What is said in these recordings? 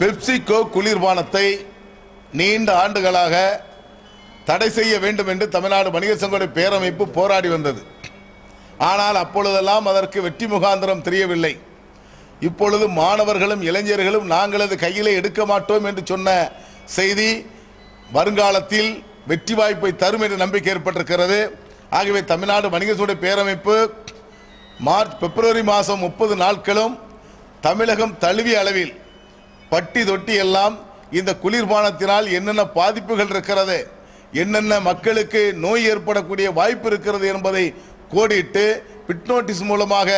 PepsiCo குளிர்பானத்தை நீண்ட ஆண்டுகளாக தடை செய்ய வேண்டும் என்று தமிழ்நாடு வணிகர் சங்க பேரமைப்பு போராடி வந்தது. ஆனால் அப்பொழுதெல்லாம் அதற்கு வெற்றி முகாந்திரம் தெரியவில்லை. இப்பொழுது மாணவர்களும் இளைஞர்களும் நாங்கள் அது கையிலே எடுக்க மாட்டோம் என்று சொன்ன செய்தி வருங்காலத்தில் வெற்றி வாய்ப்பை தரும் என்ற நம்பிக்கை ஏற்பட்டிருக்கிறது. ஆகவே தமிழ்நாடு வணிகர் சங்க பேரமைப்பு பிப்ரவரி மாதம் 30 நாட்களும் தமிழகம் தழுவிய அளவில் பட்டி தொட்டி எல்லாம் இந்த குளிர்பானத்தினால் என்னென்ன பாதிப்புகள் இருக்கிறது, என்னென்ன மக்களுக்கு நோய் ஏற்படக்கூடிய வாய்ப்பு இருக்கிறது என்பதை கோடிட்டு பிட் நோட்டீஸ் மூலமாக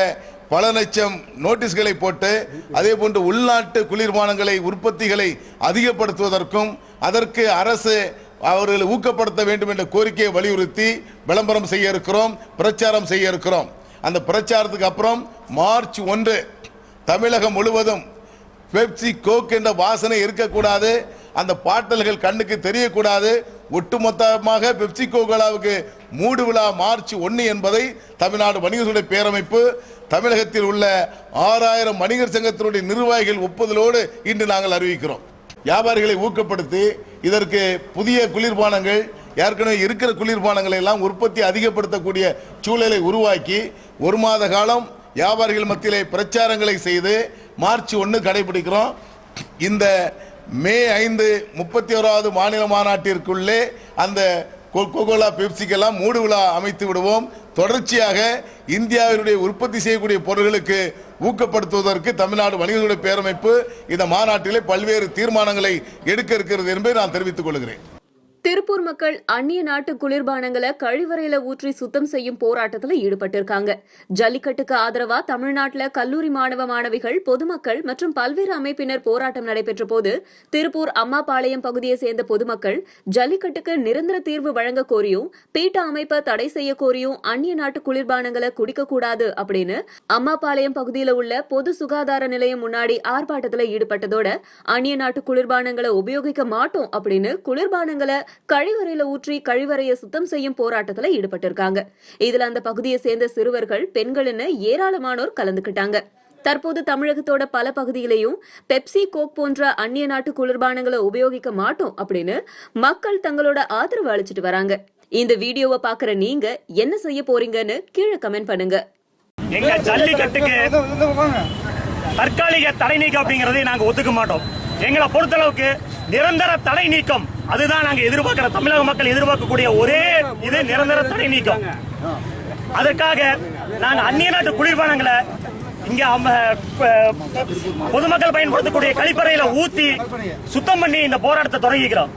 பல லட்சம் நோட்டீஸ்களை போட்டு அதே போன்று உள்நாட்டு குளிர்பானங்களை உற்பத்திகளை அதிகப்படுத்துவதற்கும் அதற்கு அரசு அவர்களை ஊக்கப்படுத்த வேண்டும் என்ற கோரிக்கையை வலியுறுத்தி விளம்பரம் செய்ய இருக்கிறோம், பிரச்சாரம் செய்ய இருக்கிறோம். அந்த பிரச்சாரத்துக்கு அப்புறம் மார்ச் 1 தமிழகம் முழுவதும் பெப்சி கோக் என்ற வாசனை இருக்கக்கூடாது, அந்த பாட்டல்கள் கண்ணுக்கு தெரியக்கூடாது, ஒட்டுமொத்தமாக பெப்சி கோகோலாவுக்கு மூடு விழா மார்ச் 1 என்பதை தமிழ்நாடு வணிகர் சங்க பேரமைப்பு தமிழகத்தில் உள்ள 6000 வணிகர் சங்கத்தினுடைய நிர்வாகிகள் ஒப்புதலோடு இன்று நாங்கள் அறிவிக்கிறோம். வியாபாரிகளை ஊக்கப்படுத்தி இதற்கு புதிய குளிர்பானங்கள் ஏற்கனவே இருக்கிற குளிர்பானங்களை எல்லாம் உற்பத்தி அதிகப்படுத்தக்கூடிய சூழலை உருவாக்கி 1 மாத காலம் வியாபாரிகள் மத்தியிலே பிரச்சாரங்களை செய்து மார்ச் 1 கடைபிடிக்கிறோம். இந்த மே 5 31வது மாநில மாநாட்டிற்குள்ளே அந்த கோகோலா பெப்சிக்கெல்லாம் மூடு விழா அமைத்து விடுவோம். தொடர்ச்சியாக இந்தியாவினுடைய உற்பத்தி செய்யக்கூடிய பொருட்களுக்கு ஊக்கப்படுத்துவதற்கு தமிழ்நாடு வணிகர் பேரமைப்பு இந்த மாநாட்டிலே பல்வேறு தீர்மானங்களை எடுக்க இருக்கிறது என்பதை நான் தெரிவித்துக் கொள்கிறேன். திருப்பூர் மக்கள் அந்நிய நாட்டு குளிர்பானங்களை கழிவறையில ஊற்றி சுத்தம் செய்யும் போராட்டத்தில் ஈடுபட்டிருக்காங்க. ஜல்லிக்கட்டுக்கு ஆதரவா தமிழ்நாட்டில் கல்லூரி மாணவ மாணவிகள், பொதுமக்கள் மற்றும் பல்வேறு அமைப்பினர் போராட்டம் நடைபெற்ற போது திருப்பூர் அம்மாபாளையம் பகுதியை சேர்ந்த பொதுமக்கள் ஜல்லிக்கட்டுக்கு நிரந்தர தீர்வு வழங்க கோரியும் பீட்டா அமைப்பை தடை செய்ய கோரியும் அந்நிய நாட்டு குளிர்பானங்களை குடிக்கக்கூடாது அப்படின்னு அம்மாபாளையம் பகுதியில் உள்ள பொது சுகாதார நிலையம் முன்னாடி ஆர்ப்பாட்டத்தில் ஈடுபட்டதோட அந்நிய நாட்டு குளிர்பானங்களை உபயோகிக்க மாட்டோம் அப்படின்னு குளிர்பானங்களை கழிவறையில ஊற்றி கழிவறையை சுத்தம் செய்யும் போராட்டத்தில் ஈடுபட்டிருக்காங்க. இதுல அந்த பகுதியை சேர்ந்த சிறுவர்கள், பெண்கள்னு ஏராளமானோர் கலந்துக்கிட்டாங்க. தற்போது தமிழகத்தோட பல பகுதியிலையும் பெப்சி கோக் போன்ற அந்நிய நாட்டு குளிர்பானங்களை உபயோகிக்க மாட்டோம் அப்படின்னு மக்கள் தங்களோட ஆதரவு அளிச்சிட்டு வராங்க. இந்த வீடியோவை பாக்குற நீங்க என்ன செய்ய போறீங்கன்னு கீழே கமெண்ட் பண்ணுங்க. எங்க ஜல்லிக்கட்டுக்கு தற்காலிக தடை நீக்கம் அப்படிங்கறதை நாங்க ஒத்துக்க மாட்டோம். எங்களை பொறுத்தளவுக்கு நிரந்தர தடை நீக்கம் அதுதான் நாங்க எதிர்பார்க்கிற, தமிழக மக்கள் எதிர்பார்க்கக்கூடிய ஒரே இது நிரந்தர தடை நீக்கம். அதற்காக நாங்க அந்நிய நாட்டு குளிர்பானங்களை இங்க பொதுமக்கள் பயன்படுத்தக்கூடிய கழிப்பறையில ஊத்தி சுத்தம் பண்ணி இந்த போராட்டத்தை தொடங்கிக்கிறோம்.